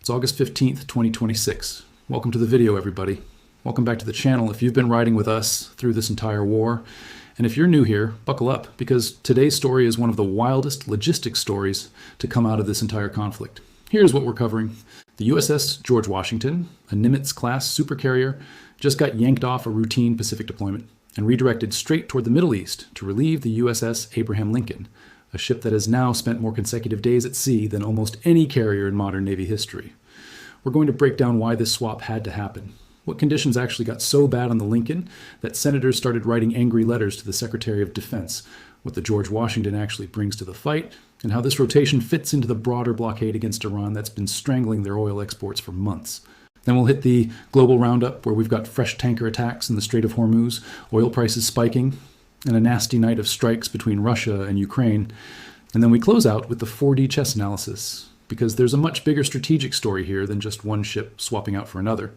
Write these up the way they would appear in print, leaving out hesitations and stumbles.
It's August 15th, 2026. Welcome to the video, everybody. Welcome back to the channel if you've been riding with us through this entire war. And if you're new here, buckle up, because today's story is one of the wildest logistics stories to come out of this entire conflict. Here's what we're covering. The USS George Washington, a Nimitz-class supercarrier, just got yanked off a routine Pacific deployment and redirected straight toward the Middle East to relieve the USS Abraham Lincoln, a ship that has now spent more consecutive days at sea than almost any carrier in modern Navy history. We're going to break down why this swap had to happen, what conditions actually got so bad on the Lincoln that senators started writing angry letters to the Secretary of Defense, what the George Washington actually brings to the fight, and how this rotation fits into the broader blockade against Iran that's been strangling their oil exports for months. Then we'll hit the global roundup, where we've got fresh tanker attacks in the Strait of Hormuz, oil prices spiking, and a nasty night of strikes between Russia and Ukraine. And then we close out with the 4D chess analysis, because there's a much bigger strategic story here than just one ship swapping out for another.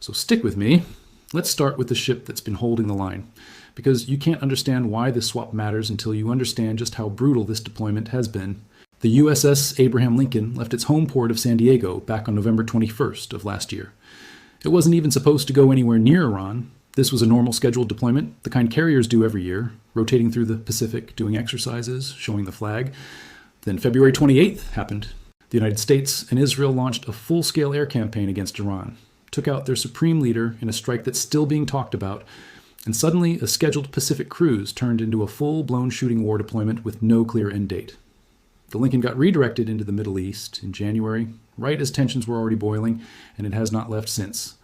So stick with me. Let's start with the ship that's been holding the line, because you can't understand why this swap matters until you understand just how brutal this deployment has been. The USS Abraham Lincoln left its home port of San Diego back on November 21st of last year. It wasn't even supposed to go anywhere near Iran. This was a normal scheduled deployment, the kind carriers do every year, rotating through the Pacific, doing exercises, showing the flag. Then February 28th happened. The United States and Israel launched a full-scale air campaign against Iran, took out their supreme leader in a strike that's still being talked about, and suddenly a scheduled Pacific cruise turned into a full-blown shooting war deployment with no clear end date. The Lincoln got redirected into the Middle East in January, right as tensions were already boiling, and it has not left since.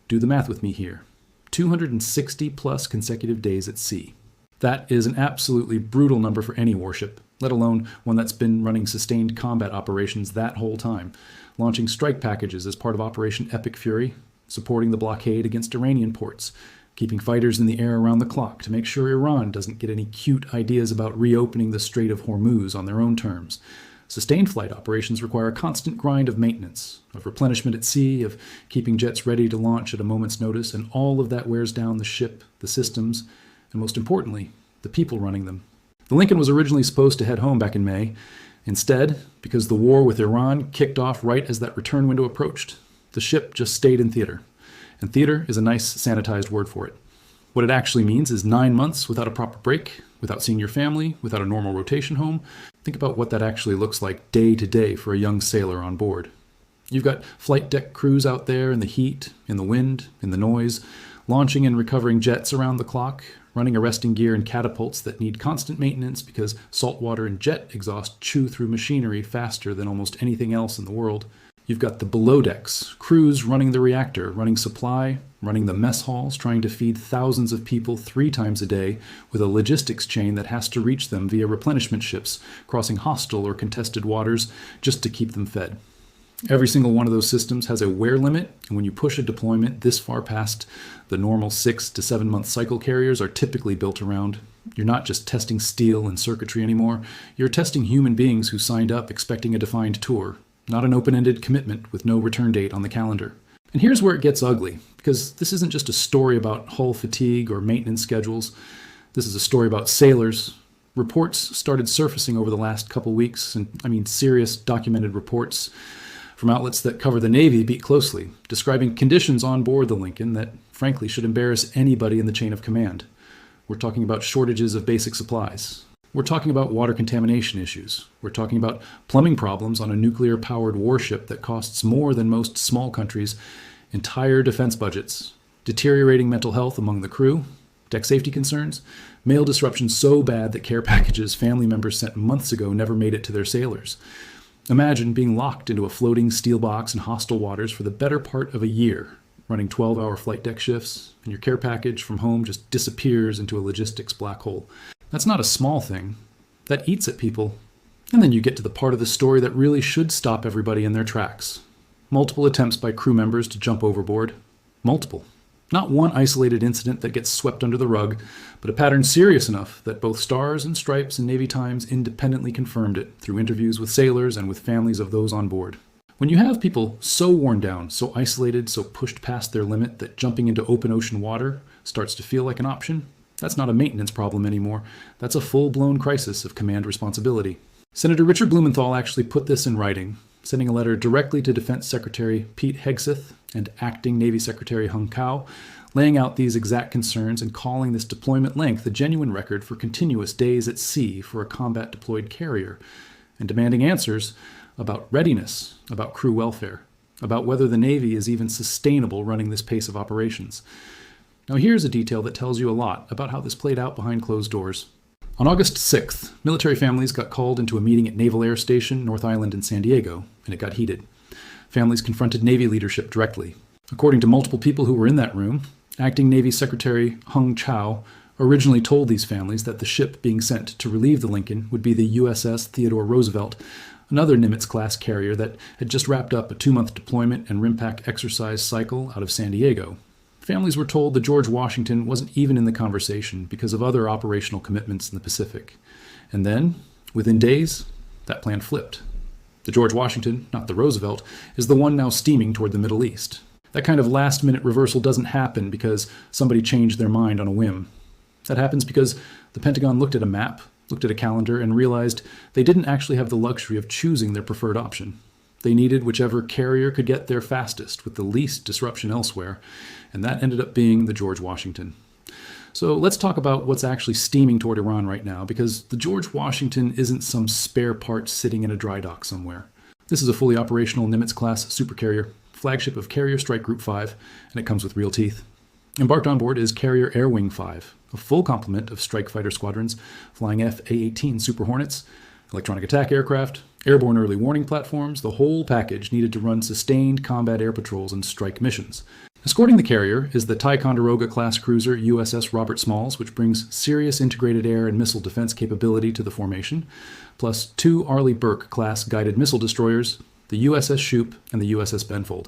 Do the math with me here. 260 plus consecutive days at sea. That is an absolutely brutal number for any warship, let alone one that's been running sustained combat operations that whole time, launching strike packages as part of Operation Epic Fury, supporting the blockade against Iranian ports, keeping fighters in the air around the clock to make sure Iran doesn't get any cute ideas about reopening the Strait of Hormuz on their own terms. Sustained flight operations require a constant grind of maintenance, of replenishment at sea, of keeping jets ready to launch at a moment's notice, and all of that wears down the ship, the systems, and most importantly, the people running them. The Lincoln was originally supposed to head home back in May. Instead, because the war with Iran kicked off right as that return window approached, the ship just stayed in theater. And theater is a nice sanitized word for it. What it actually means is 9 months without a proper break, without seeing your family, without a normal rotation home. Think about what that actually looks like day to day for a young sailor on board. You've got flight deck crews out there in the heat, in the wind, in the noise, launching and recovering jets around the clock, running arresting gear and catapults that need constant maintenance because saltwater and jet exhaust chew through machinery faster than almost anything else in the world. You've got the below decks, crews running the reactor, running supply, running the mess halls, trying to feed thousands of people 3 times a day with a logistics chain that has to reach them via replenishment ships, crossing hostile or contested waters just to keep them fed. Every single one of those systems has a wear limit, and when you push a deployment this far past the normal 6 to 7 month cycle carriers are typically built around, you're not just testing steel and circuitry anymore, you're testing human beings who signed up expecting a defined tour, not an open-ended commitment with no return date on the calendar. And here's where it gets ugly, because this isn't just a story about hull fatigue or maintenance schedules. This is a story about sailors. Reports started surfacing over the last couple weeks, and I mean serious documented reports from outlets that cover the Navy beat closely, describing conditions on board the Lincoln that frankly should embarrass anybody in the chain of command. We're talking about shortages of basic supplies. We're talking about water contamination issues. We're talking about plumbing problems on a nuclear-powered warship that costs more than most small countries' entire defense budgets, deteriorating mental health among the crew, deck safety concerns, mail disruption so bad that care packages family members sent months ago never made it to their sailors. Imagine being locked into a floating steel box in hostile waters for the better part of a year, running 12-hour flight deck shifts, and your care package from home just disappears into a logistics black hole. That's not a small thing. That eats at people. And then you get to the part of the story that really should stop everybody in their tracks. Multiple attempts by crew members to jump overboard. Multiple. Not one isolated incident that gets swept under the rug, but a pattern serious enough that both Stars and Stripes and Navy Times independently confirmed it through interviews with sailors and with families of those on board. When you have people so worn down, so isolated, so pushed past their limit that jumping into open ocean water starts to feel like an option, that's not a maintenance problem anymore. That's a full-blown crisis of command responsibility. Senator Richard Blumenthal actually put this in writing, sending a letter directly to Defense Secretary Pete Hegseth and Acting Navy Secretary Hung Cao, laying out these exact concerns and calling this deployment length a genuine record for continuous days at sea for a combat deployed carrier, and demanding answers about readiness, about crew welfare, about whether the Navy is even sustainable running this pace of operations. Now here's a detail that tells you a lot about how this played out behind closed doors. On August 6th, military families got called into a meeting at Naval Air Station, North Island in San Diego, and it got heated. Families confronted Navy leadership directly. According to multiple people who were in that room, Acting Navy Secretary Hung Cao originally told these families that the ship being sent to relieve the Lincoln would be the USS Theodore Roosevelt, another Nimitz-class carrier that had just wrapped up a 2-month deployment and RIMPAC exercise cycle out of San Diego. Families were told the George Washington wasn't even in the conversation because of other operational commitments in the Pacific. And then, within days, that plan flipped. The George Washington, not the Roosevelt, is the one now steaming toward the Middle East. That kind of last-minute reversal doesn't happen because somebody changed their mind on a whim. That happens because the Pentagon looked at a map, looked at a calendar, and realized they didn't actually have the luxury of choosing their preferred option. They needed whichever carrier could get there fastest with the least disruption elsewhere, and that ended up being the George Washington. So let's talk about what's actually steaming toward Iran right now, because the George Washington isn't some spare part sitting in a dry dock somewhere. This is a fully operational Nimitz-class supercarrier, flagship of Carrier Strike Group 5, and it comes with real teeth. Embarked on board is Carrier Air Wing 5, a full complement of strike fighter squadrons flying F/A-18 Super Hornets, electronic attack aircraft, airborne early warning platforms, the whole package needed to run sustained combat air patrols and strike missions. Escorting the carrier is the Ticonderoga-class cruiser USS Robert Smalls, which brings serious integrated air and missile defense capability to the formation, plus 2 Arleigh Burke-class guided missile destroyers, the USS Shoup and the USS Benfold.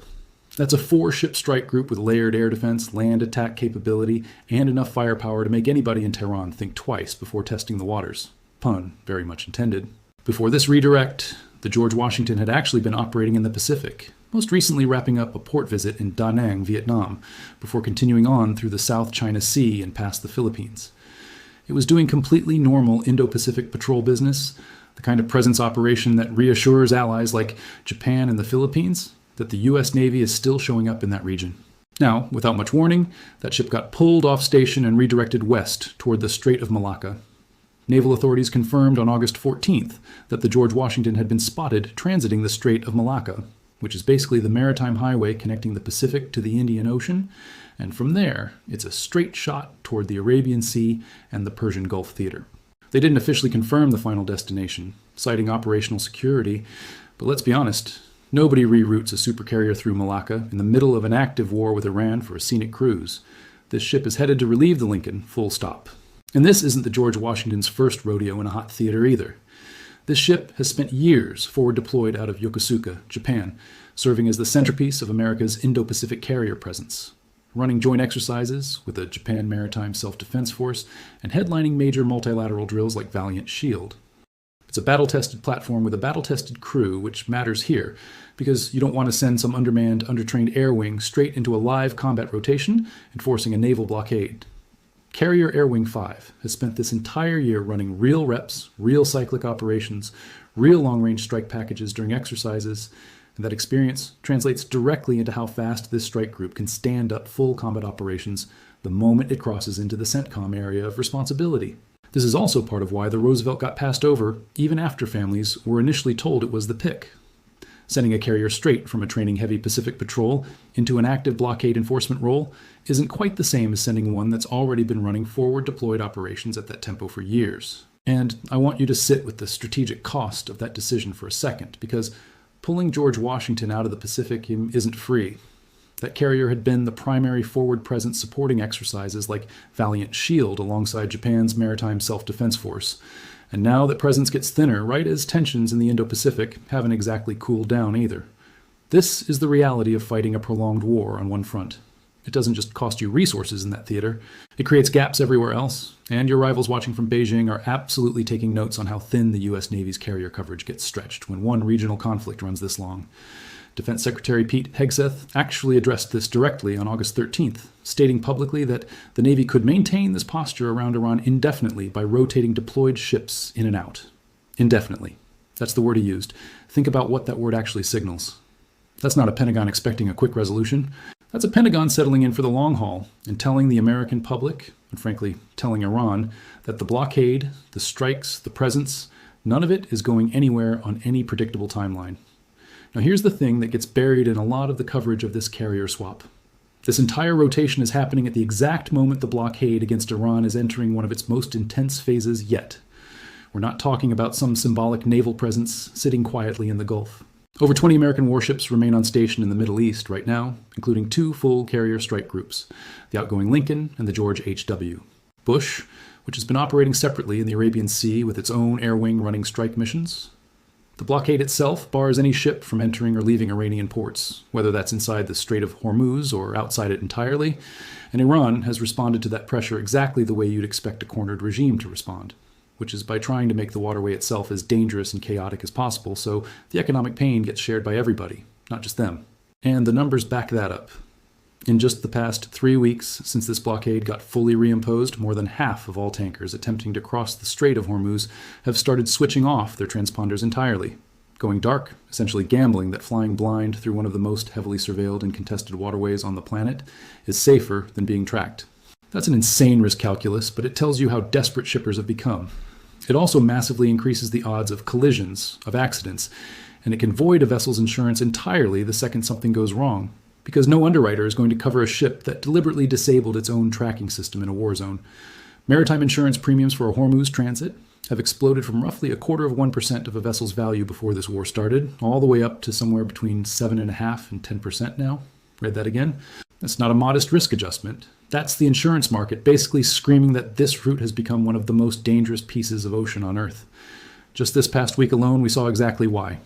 That's a 4-ship strike group with layered air defense, land attack capability, and enough firepower to make anybody in Tehran think twice before testing the waters. Pun very much intended. Before this redirect, the George Washington had actually been operating in the Pacific, most recently wrapping up a port visit in Da Nang, Vietnam, before continuing on through the South China Sea and past the Philippines. It was doing completely normal Indo-Pacific patrol business, the kind of presence operation that reassures allies like Japan and the Philippines that the U.S. Navy is still showing up in that region. Now, without much warning, that ship got pulled off station and redirected west toward the Strait of Malacca. Naval authorities confirmed on August 14th that the George Washington had been spotted transiting the Strait of Malacca, which is basically the maritime highway connecting the Pacific to the Indian Ocean, and from there, it's a straight shot toward the Arabian Sea and the Persian Gulf theater. They didn't officially confirm the final destination, citing operational security, but let's be honest, nobody reroutes a supercarrier through Malacca in the middle of an active war with Iran for a scenic cruise. This ship is headed to relieve the Lincoln, full stop. And this isn't the George Washington's first rodeo in a hot theater either. This ship has spent years forward deployed out of Yokosuka, Japan, serving as the centerpiece of America's Indo-Pacific carrier presence, running joint exercises with the Japan Maritime Self-Defense Force and headlining major multilateral drills like Valiant Shield. It's a battle-tested platform with a battle-tested crew, which matters here, because you don't want to send some undermanned, undertrained air wing straight into a live combat rotation, enforcing a naval blockade. Carrier Air Wing 5 has spent this entire year running real reps, real cyclic operations, real long-range strike packages during exercises, and that experience translates directly into how fast this strike group can stand up full combat operations the moment it crosses into the CENTCOM area of responsibility. This is also part of why the Roosevelt got passed over even after families were initially told it was the pick. Sending a carrier straight from a training-heavy Pacific patrol into an active blockade enforcement role isn't quite the same as sending one that's already been running forward-deployed operations at that tempo for years. And I want you to sit with the strategic cost of that decision for a second, because pulling George Washington out of the Pacific isn't free. That carrier had been the primary forward presence supporting exercises like Valiant Shield alongside Japan's Maritime Self-Defense Force. And now that presence gets thinner, right as tensions in the Indo-Pacific haven't exactly cooled down either. This is the reality of fighting a prolonged war on one front. It doesn't just cost you resources in that theater, it creates gaps everywhere else, and your rivals watching from Beijing are absolutely taking notes on how thin the U.S. Navy's carrier coverage gets stretched when one regional conflict runs this long. Defense Secretary Pete Hegseth actually addressed this directly on August 13th, stating publicly that the Navy could maintain this posture around Iran indefinitely by rotating deployed ships in and out. Indefinitely. That's the word he used. Think about what that word actually signals. That's not a Pentagon expecting a quick resolution. That's a Pentagon settling in for the long haul and telling the American public, and frankly, telling Iran, that the blockade, the strikes, the presence, none of it is going anywhere on any predictable timeline. Now here's the thing that gets buried in a lot of the coverage of this carrier swap. This entire rotation is happening at the exact moment the blockade against Iran is entering one of its most intense phases yet. We're not talking about some symbolic naval presence sitting quietly in the Gulf. Over 20 American warships remain on station in the Middle East right now, including 2 full carrier strike groups, the outgoing Lincoln and the George H.W. Bush, which has been operating separately in the Arabian Sea with its own air wing running strike missions. The blockade itself bars any ship from entering or leaving Iranian ports, whether that's inside the Strait of Hormuz or outside it entirely, and Iran has responded to that pressure exactly the way you'd expect a cornered regime to respond, which is by trying to make the waterway itself as dangerous and chaotic as possible so the economic pain gets shared by everybody, not just them. And the numbers back that up. In just the past 3 weeks since this blockade got fully reimposed, more than half of all tankers attempting to cross the Strait of Hormuz have started switching off their transponders entirely, going dark, essentially gambling that flying blind through one of the most heavily surveilled and contested waterways on the planet is safer than being tracked. That's an insane risk calculus, but it tells you how desperate shippers have become. It also massively increases the odds of collisions, of accidents, and it can void a vessel's insurance entirely the second something goes wrong, because no underwriter is going to cover a ship that deliberately disabled its own tracking system in a war zone. Maritime insurance premiums for a Hormuz transit have exploded from roughly 0.25% of a vessel's value before this war started, all the way up to somewhere between 7.5% and 10% now. Read that again. That's not a modest risk adjustment. That's the insurance market basically screaming that this route has become one of the most dangerous pieces of ocean on Earth. Just this past week alone, we saw exactly why.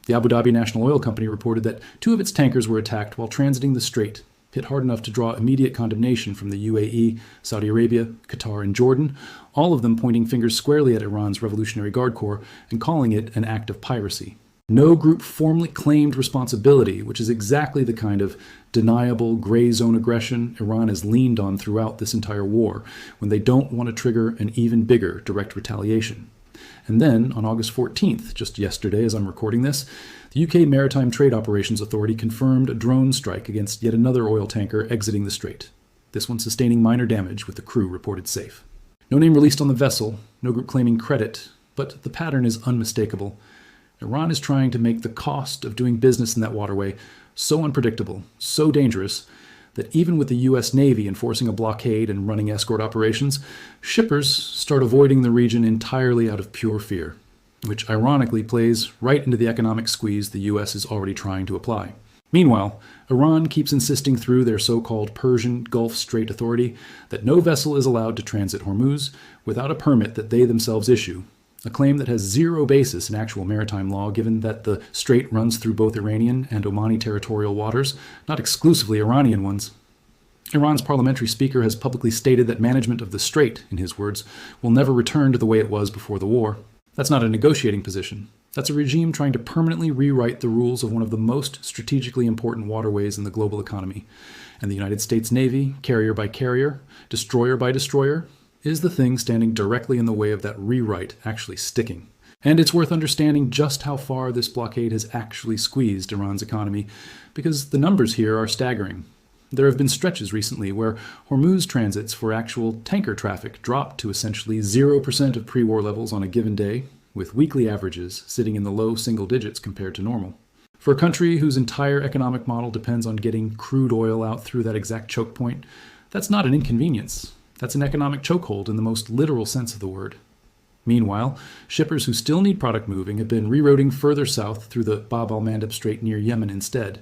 The Abu Dhabi National Oil Company reported that 2 of its tankers were attacked while transiting the strait, hit hard enough to draw immediate condemnation from the UAE, Saudi Arabia, Qatar, and Jordan, all of them pointing fingers squarely at Iran's Revolutionary Guard Corps and calling it an act of piracy. No group formally claimed responsibility, which is exactly the kind of deniable gray zone aggression Iran has leaned on throughout this entire war, when they don't want to trigger an even bigger direct retaliation. And then, on August 14th, just yesterday as I'm recording this, the UK Maritime Trade Operations Authority confirmed a drone strike against yet another oil tanker exiting the strait, this one sustaining minor damage with the crew reported safe. No name released on the vessel, no group claiming credit, but the pattern is unmistakable. Iran is trying to make the cost of doing business in that waterway so unpredictable, so dangerous, that even with the U.S. Navy enforcing a blockade and running escort operations, shippers start avoiding the region entirely out of pure fear, which ironically plays right into the economic squeeze the U.S. is already trying to apply. Meanwhile, Iran keeps insisting through their so-called Persian Gulf Strait Authority that no vessel is allowed to transit Hormuz without a permit that they themselves issue, a claim that has zero basis in actual maritime law given that the strait runs through both Iranian and Omani territorial waters, not exclusively Iranian ones. Iran's parliamentary speaker has publicly stated that management of the strait, in his words, will never return to the way it was before the war. That's not a negotiating position. That's a regime trying to permanently rewrite the rules of one of the most strategically important waterways in the global economy. And the United States Navy, carrier by carrier, destroyer by destroyer, is the thing standing directly in the way of that rewrite actually sticking. And it's worth understanding just how far this blockade has actually squeezed Iran's economy, because the numbers here are staggering. There have been stretches recently where Hormuz transits for actual tanker traffic dropped to essentially 0% of pre-war levels on a given day, with weekly averages sitting in the low single digits compared to normal. For a country whose entire economic model depends on getting crude oil out through that exact choke point, that's not an inconvenience. That's an economic chokehold in the most literal sense of the word. Meanwhile, shippers who still need product moving have been rerouting further south through the Bab al-Mandeb Strait near Yemen instead,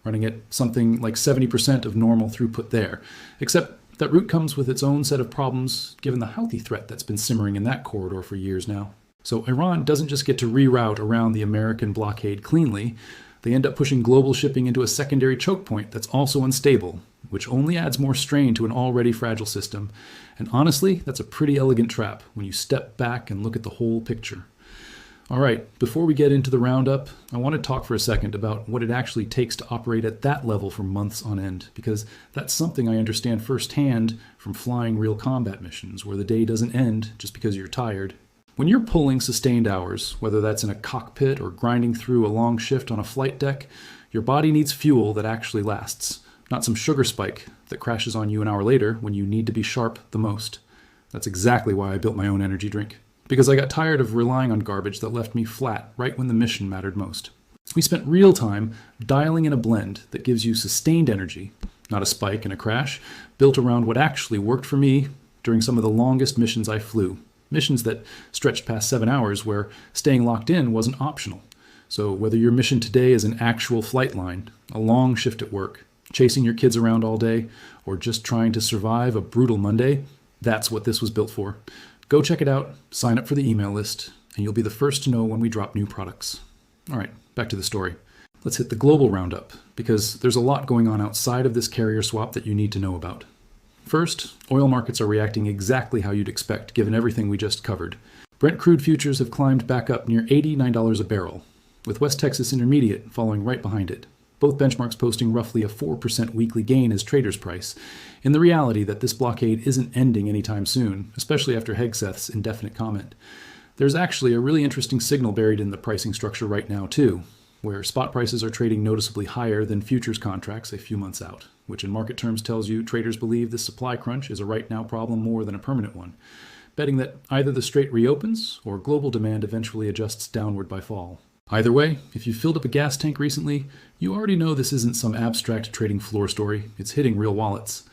running at something like 70% of normal throughput there, except that route comes with its own set of problems given the healthy threat that's been simmering in that corridor for years now. So Iran doesn't just get to reroute around the American blockade cleanly, they end up pushing global shipping into a secondary choke point that's also unstable, which only adds more strain to an already fragile system. And honestly, that's a pretty elegant trap when you step back and look at the whole picture. All right, before we get into the roundup, I want to talk for a second about what it actually takes to operate at that level for months on end, because that's something I understand firsthand from flying real combat missions, where the day doesn't end just because you're tired. When you're pulling sustained hours, whether that's in a cockpit or grinding through a long shift on a flight deck, your body needs fuel that actually lasts, not some sugar spike that crashes on you an hour later when you need to be sharp the most. That's exactly why I built my own energy drink, because I got tired of relying on garbage that left me flat right when the mission mattered most. We spent real time dialing in a blend that gives you sustained energy, not a spike and a crash, built around what actually worked for me during some of the longest missions I flew. Missions that stretched past 7 hours where staying locked in wasn't optional. So whether your mission today is an actual flight line, a long shift at work, chasing your kids around all day, or just trying to survive a brutal Monday, that's what this was built for. Go check it out, sign up for the email list, and you'll be the first to know when we drop new products. All right, back to the story. Let's hit the global roundup, because there's a lot going on outside of this carrier swap that you need to know about. First, oil markets are reacting exactly how you'd expect, given everything we just covered. Brent crude futures have climbed back up near $89 a barrel, with West Texas Intermediate following right behind it, both benchmarks posting roughly a 4% weekly gain as traders' price, in the reality that this blockade isn't ending anytime soon, especially after Hegseth's indefinite comment. There's actually a really interesting signal buried in the pricing structure right now, too, where spot prices are trading noticeably higher than futures contracts a few months out, which in market terms tells you traders believe the supply crunch is a right-now problem more than a permanent one, betting that either the strait reopens or global demand eventually adjusts downward by fall. Either way, if you filled up a gas tank recently, you already know this isn't some abstract trading floor story. It's hitting real wallets.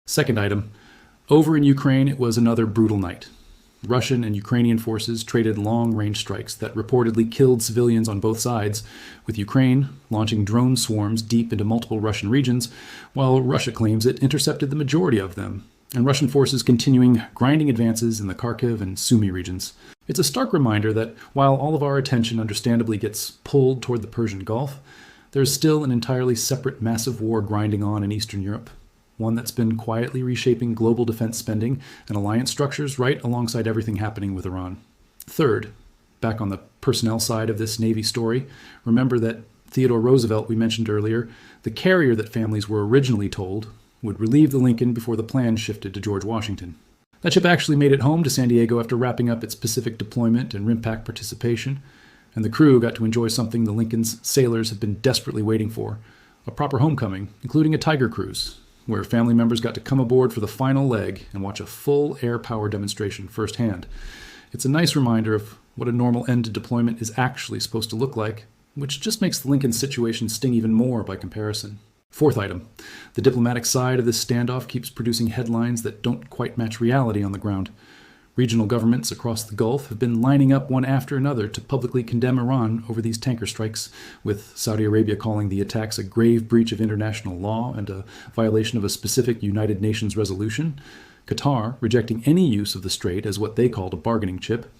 Second item, over in Ukraine, it was another brutal night. Russian and Ukrainian forces traded long-range strikes that reportedly killed civilians on both sides, with Ukraine launching drone swarms deep into multiple Russian regions, while Russia claims it intercepted the majority of them, and Russian forces continuing grinding advances in the Kharkiv and Sumy regions. It's a stark reminder that while all of our attention understandably gets pulled toward the Persian Gulf, there's still an entirely separate massive war grinding on in Eastern Europe, one that's been quietly reshaping global defense spending and alliance structures right alongside everything happening with Iran. Third, back on the personnel side of this Navy story, remember that Theodore Roosevelt, we mentioned earlier, the carrier that families were originally told would relieve the Lincoln before the plan shifted to George Washington. That ship actually made it home to San Diego after wrapping up its Pacific deployment and RIMPAC participation, and the crew got to enjoy something the Lincoln's sailors had been desperately waiting for, a proper homecoming, including a Tiger cruise, where family members got to come aboard for the final leg and watch a full air power demonstration firsthand. It's a nice reminder of what a normal end to deployment is actually supposed to look like, which just makes the Lincoln situation sting even more by comparison. Fourth item, the diplomatic side of this standoff keeps producing headlines that don't quite match reality on the ground. Regional governments across the Gulf have been lining up one after another to publicly condemn Iran over these tanker strikes, with Saudi Arabia calling the attacks a grave breach of international law and a violation of a specific United Nations resolution, Qatar rejecting any use of the strait as what they called a bargaining chip,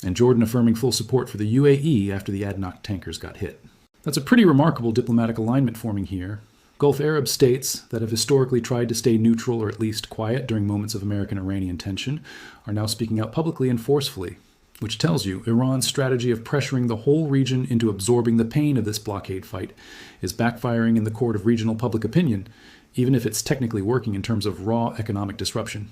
and Jordan affirming full support for the UAE after the ADNOC tankers got hit. That's a pretty remarkable diplomatic alignment forming here. Gulf Arab states that have historically tried to stay neutral or at least quiet during moments of American-Iranian tension are now speaking out publicly and forcefully, which tells you Iran's strategy of pressuring the whole region into absorbing the pain of this blockade fight is backfiring in the court of regional public opinion, even if it's technically working in terms of raw economic disruption.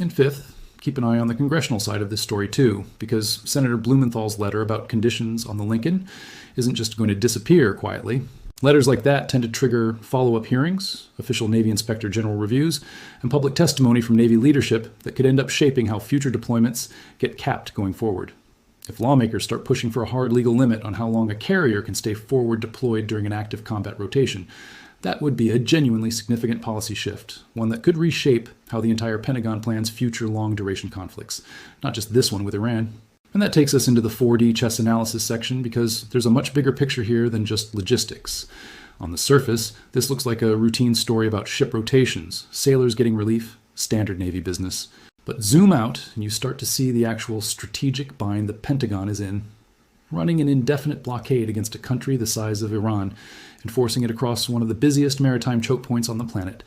And fifth, keep an eye on the congressional side of this story too, because Senator Blumenthal's letter about conditions on the Lincoln isn't just going to disappear quietly. Letters like that tend to trigger follow-up hearings, official Navy Inspector General reviews, and public testimony from Navy leadership that could end up shaping how future deployments get capped going forward. If lawmakers start pushing for a hard legal limit on how long a carrier can stay forward deployed during an active combat rotation, that would be a genuinely significant policy shift, one that could reshape how the entire Pentagon plans future long-duration conflicts, not just this one with Iran. And that takes us into the 4D chess analysis section because there's a much bigger picture here than just logistics. On the surface, this looks like a routine story about ship rotations, sailors getting relief, standard Navy business. But zoom out and you start to see the actual strategic bind the Pentagon is in, running an indefinite blockade against a country the size of Iran and forcing it across one of the busiest maritime choke points on the planet,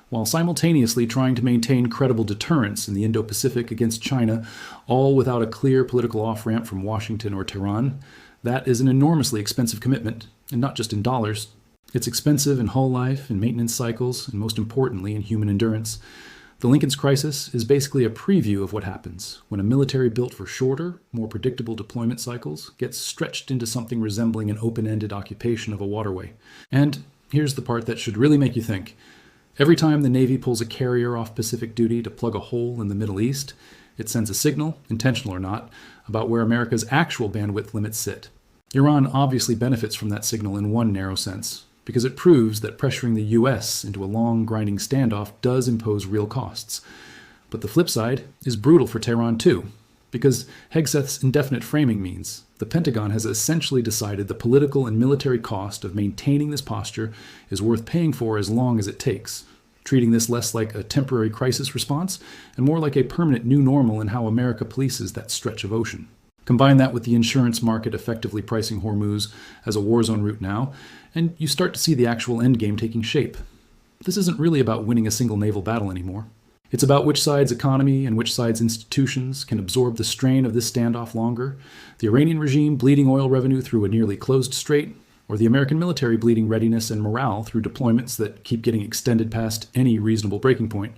while simultaneously trying to maintain credible deterrence in the Indo-Pacific against China, all without a clear political off-ramp from Washington or Tehran. That is an enormously expensive commitment, and not just in dollars. It's expensive in hull life, in maintenance cycles, and most importantly in human endurance. The Lincoln's crisis is basically a preview of what happens when a military built for shorter, more predictable deployment cycles gets stretched into something resembling an open-ended occupation of a waterway. And here's the part that should really make you think. Every time the Navy pulls a carrier off Pacific duty to plug a hole in the Middle East, it sends a signal, intentional or not, about where America's actual bandwidth limits sit. Iran obviously benefits from that signal in one narrow sense, because it proves that pressuring the US into a long, grinding standoff does impose real costs. But the flip side is brutal for Tehran too, because Hegseth's indefinite framing means the Pentagon has essentially decided the political and military cost of maintaining this posture is worth paying for as long as it takes, treating this less like a temporary crisis response and more like a permanent new normal in how America polices that stretch of ocean. Combine that with the insurance market effectively pricing Hormuz as a war zone route now, and you start to see the actual endgame taking shape. This isn't really about winning a single naval battle anymore. It's about which side's economy and which side's institutions can absorb the strain of this standoff longer, the Iranian regime bleeding oil revenue through a nearly closed strait, or the American military bleeding readiness and morale through deployments that keep getting extended past any reasonable breaking point.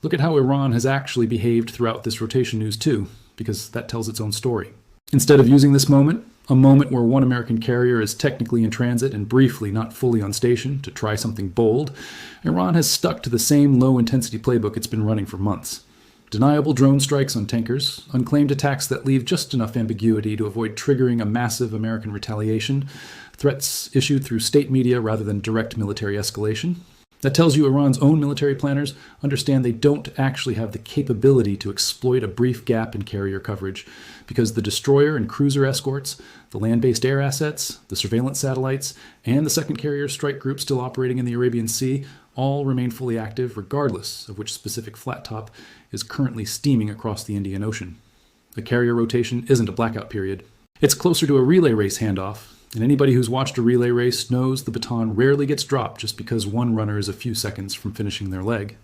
Look at how Iran has actually behaved throughout this rotation news too, because that tells its own story. Instead of using this moment, a moment where one American carrier is technically in transit and briefly not fully on station, to try something bold, Iran has stuck to the same low-intensity playbook it's been running for months. Deniable drone strikes on tankers, unclaimed attacks that leave just enough ambiguity to avoid triggering a massive American retaliation, threats issued through state media rather than direct military escalation. That tells you Iran's own military planners understand they don't actually have the capability to exploit a brief gap in carrier coverage, because the destroyer and cruiser escorts, the land-based air assets, the surveillance satellites, and the second carrier strike group still operating in the Arabian Sea all remain fully active regardless of which specific flat top is currently steaming across the Indian Ocean. The carrier rotation isn't a blackout period. It's closer to a relay race handoff, and anybody who's watched a relay race knows the baton rarely gets dropped just because one runner is a few seconds from finishing their leg.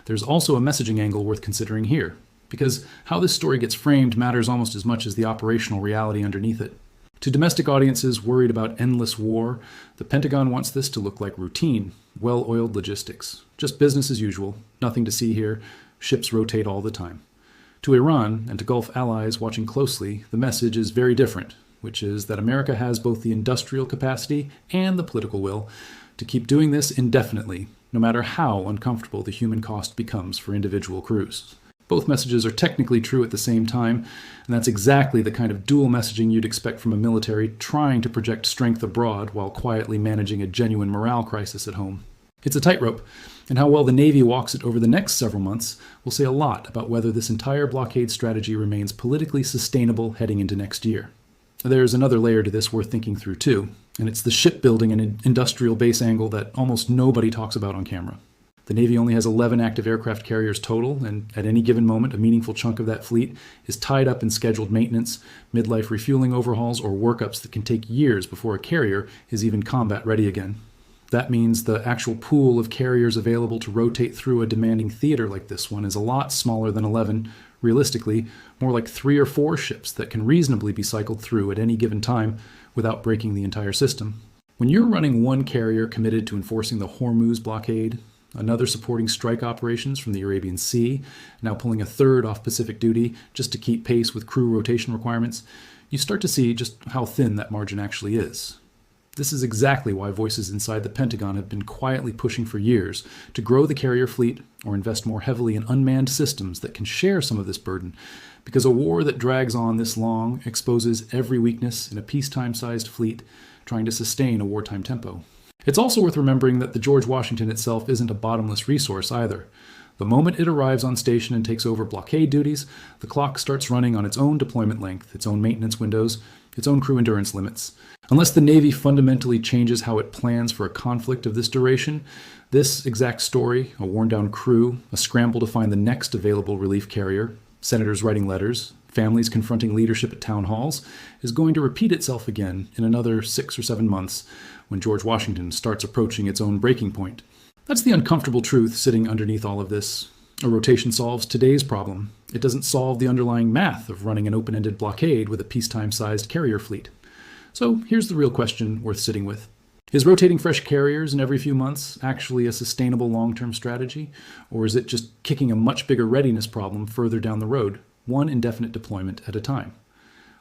There's also a messaging angle worth considering here, because how this story gets framed matters almost as much as the operational reality underneath it. To domestic audiences worried about endless war, the Pentagon wants this to look like routine, well-oiled logistics. Just business as usual, nothing to see here, ships rotate all the time. To Iran and to Gulf allies watching closely, the message is very different, which is that America has both the industrial capacity and the political will to keep doing this indefinitely, no matter how uncomfortable the human cost becomes for individual crews. Both messages are technically true at the same time, and that's exactly the kind of dual messaging you'd expect from a military trying to project strength abroad while quietly managing a genuine morale crisis at home. It's a tightrope, and how well the Navy walks it over the next several months will say a lot about whether this entire blockade strategy remains politically sustainable heading into next year. There's another layer to this worth thinking through too, and it's the shipbuilding and industrial base angle that almost nobody talks about on camera. The Navy only has 11 active aircraft carriers total, and at any given moment, a meaningful chunk of that fleet is tied up in scheduled maintenance, midlife refueling overhauls, or workups that can take years before a carrier is even combat ready again. That means the actual pool of carriers available to rotate through a demanding theater like this one is a lot smaller than 11, realistically, more like 3 or 4 ships that can reasonably be cycled through at any given time without breaking the entire system. When you're running one carrier committed to enforcing the Hormuz blockade, another supporting strike operations from the Arabian Sea, now pulling a third off Pacific duty just to keep pace with crew rotation requirements, you start to see just how thin that margin actually is. This is exactly why voices inside the Pentagon have been quietly pushing for years to grow the carrier fleet or invest more heavily in unmanned systems that can share some of this burden, because a war that drags on this long exposes every weakness in a peacetime-sized fleet trying to sustain a wartime tempo. It's also worth remembering that the George Washington itself isn't a bottomless resource either. The moment it arrives on station and takes over blockade duties, the clock starts running on its own deployment length, its own maintenance windows, its own crew endurance limits. Unless the Navy fundamentally changes how it plans for a conflict of this duration, this exact story, a worn-down crew, a scramble to find the next available relief carrier, senators writing letters, families confronting leadership at town halls, is going to repeat itself again in another 6 or 7 months when George Washington starts approaching its own breaking point. That's the uncomfortable truth sitting underneath all of this. A rotation solves today's problem. It doesn't solve the underlying math of running an open-ended blockade with a peacetime-sized carrier fleet. So here's the real question worth sitting with. Is rotating fresh carriers in every few months actually a sustainable long-term strategy, or is it just kicking a much bigger readiness problem further down the road, one indefinite deployment at a time?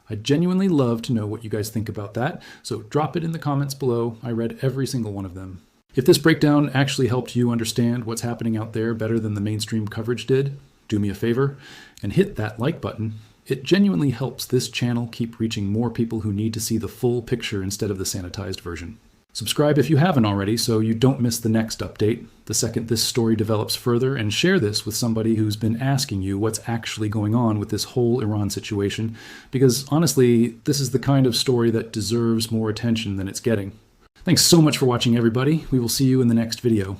I'd genuinely love to know what you guys think about that, so drop it in the comments below. I read every single one of them. If this breakdown actually helped you understand what's happening out there better than the mainstream coverage did, do me a favor and hit that like button. It genuinely helps this channel keep reaching more people who need to see the full picture instead of the sanitized version. Subscribe if you haven't already so you don't miss the next update, the second this story develops further, and share this with somebody who's been asking you what's actually going on with this whole Iran situation, because honestly, this is the kind of story that deserves more attention than it's getting. Thanks so much for watching, everybody. We will see you in the next video.